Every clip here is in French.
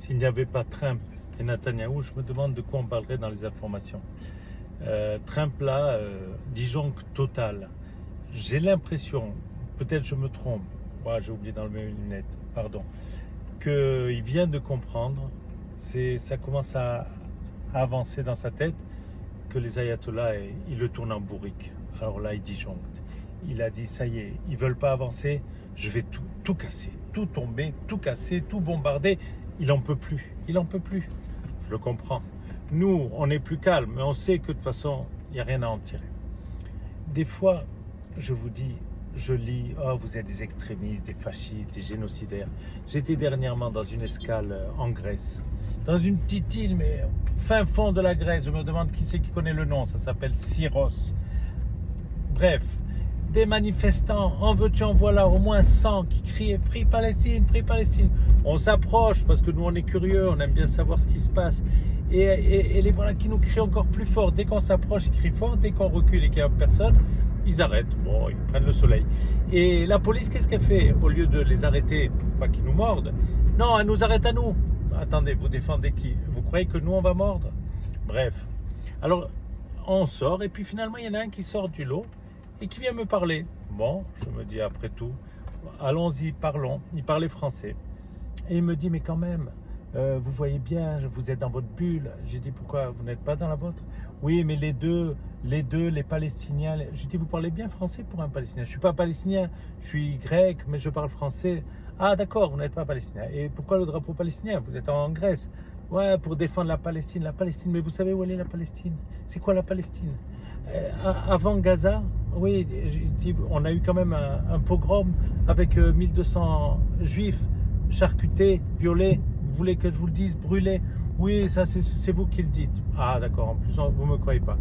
S'il n'y avait pas Trump et Netanyahou, je me demande de quoi on parlerait dans les informations. Trump là, disjoncte total. J'ai l'impression, peut-être je me trompe, j'ai oublié d'enlever mes lunettes, pardon, qu'il vient de comprendre, ça commence à avancer dans sa tête, que les ayatollahs, ils le tournent en bourrique. Alors là, il disjoncte. Il a dit, ça y est, ils ne veulent pas avancer, je vais tout casser, tout tomber, tout casser, tout bombarder. Il n'en peut plus, il n'en peut plus. Je le comprends. Nous, on est plus calme, mais on sait que de toute façon, il n'y a rien à en tirer. Des fois, je vous dis, je lis, oh, vous êtes des extrémistes, des fascistes, des génocidaires. J'étais dernièrement dans une escale en Grèce, dans une petite île, mais fin fond de la Grèce. Je me demande qui c'est qui connaît le nom, ça s'appelle Syros. Bref, des manifestants, en veux-tu, en voilà, au moins 100 qui criaient « Free Palestine, Free Palestine ». On s'approche parce que nous, on est curieux, on aime bien savoir ce qui se passe. Et les voilà qui nous crient encore plus fort. Dès qu'on s'approche, ils crient fort. Dès qu'on recule et qu'il n'y a personne, ils arrêtent. Bon, ils prennent le soleil. Et la police, qu'est-ce qu'elle fait? Au lieu de les arrêter pour pas qu'ils nous mordent, non, elle nous arrête à nous. Attendez, vous défendez qui? Vous croyez que nous, on va mordre? Bref. Alors, on sort et puis finalement, il y en a un qui sort du lot et qui vient me parler. Bon, je me dis après tout, allons-y, parlons. Il parlait français. Et il me dit, mais quand même, vous voyez bien, vous êtes dans votre bulle. J'ai dit, pourquoi vous n'êtes pas dans la vôtre? Oui, mais les Palestiniens. J'ai dit, vous parlez bien français pour un Palestinien? Je ne suis pas palestinien, je suis grec, mais je parle français. Ah d'accord, vous n'êtes pas palestinien. Et pourquoi le drapeau palestinien? Vous êtes en Grèce. Ouais, pour défendre la Palestine. La Palestine, mais vous savez où elle est la Palestine? C'est quoi la Palestine? Avant Gaza, oui, on a eu quand même un pogrom avec 1200 juifs charcutés, violés. Vous voulez que je vous le dise, brûlés? Oui, ça c'est vous qui le dites. Ah d'accord, en plus vous ne me croyez pas.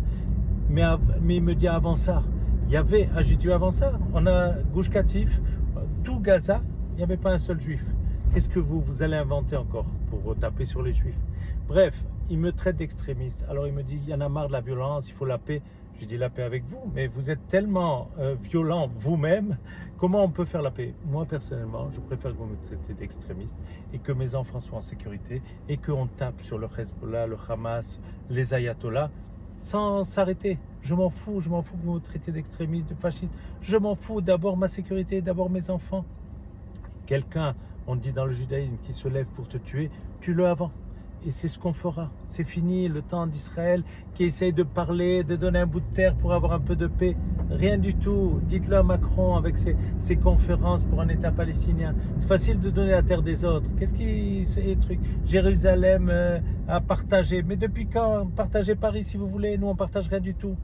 Mais il me dit avant ça, il y avait, j'ai dit avant ça, on a Gush Katif, tout Gaza, il n'y avait pas un seul juif. Qu'est-ce que vous allez inventer encore pour taper sur les juifs? Bref, il me traite d'extrémiste. Alors il me dit, il y en a marre de la violence, il faut la paix. Je dis la paix avec vous, mais vous êtes tellement violent vous-même, comment on peut faire la paix? Moi personnellement, je préfère que vous me traitez d'extrémiste et que mes enfants soient en sécurité et qu'on tape sur le Hezbollah, le Hamas, les ayatollahs sans s'arrêter. Je m'en fous que vous me traitez d'extrémiste, de fasciste. Je m'en fous, d'abord ma sécurité, d'abord mes enfants. Quelqu'un, on dit dans le judaïsme, qui se lève pour te tuer, tue-le avant. Et c'est ce qu'on fera. C'est fini le temps d'Israël qui essaye de parler, de donner un bout de terre pour avoir un peu de paix. Rien du tout. Dites-le à Macron avec ses conférences pour un État palestinien. C'est facile de donner la terre des autres. Qu'est-ce qui ces trucs? Jérusalem à partager. Mais depuis quand? Partagez Paris si vous voulez. Nous, on partage rien du tout.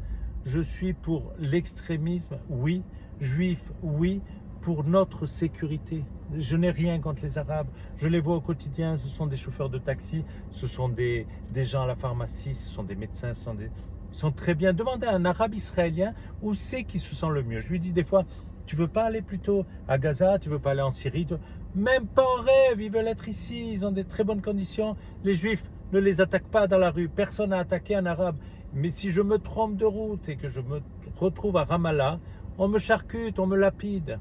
Je suis pour l'extrémisme, oui. Juif, oui. Pour notre sécurité. Je n'ai rien contre les Arabes. Je les vois au quotidien. Ce sont des chauffeurs de taxi, ce sont des gens à la pharmacie, ce sont des médecins, ils sont très bien. Demandez à un Arabe israélien où c'est qui se sent le mieux. Je lui dis des fois, tu veux pas aller plutôt à Gaza, tu veux pas aller en Syrie? Même pas en rêve, ils veulent être ici, ils ont des très bonnes conditions. Les Juifs ne les attaquent pas dans la rue. Personne n'a attaqué un Arabe. Mais si je me trompe de route et que je me retrouve à Ramallah, on me charcute, on me lapide.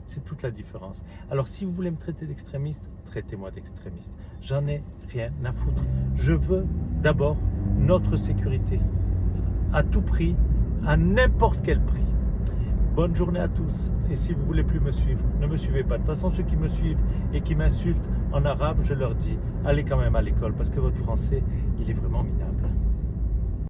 C'est toute la différence. Alors si vous voulez me traiter d'extrémiste, traitez-moi d'extrémiste. J'en ai rien à foutre. Je veux d'abord notre sécurité. À tout prix, à n'importe quel prix. Bonne journée à tous. Et si vous ne voulez plus me suivre, ne me suivez pas. De toute façon, ceux qui me suivent et qui m'insultent en arabe, je leur dis, allez quand même à l'école parce que votre français, il est vraiment minable.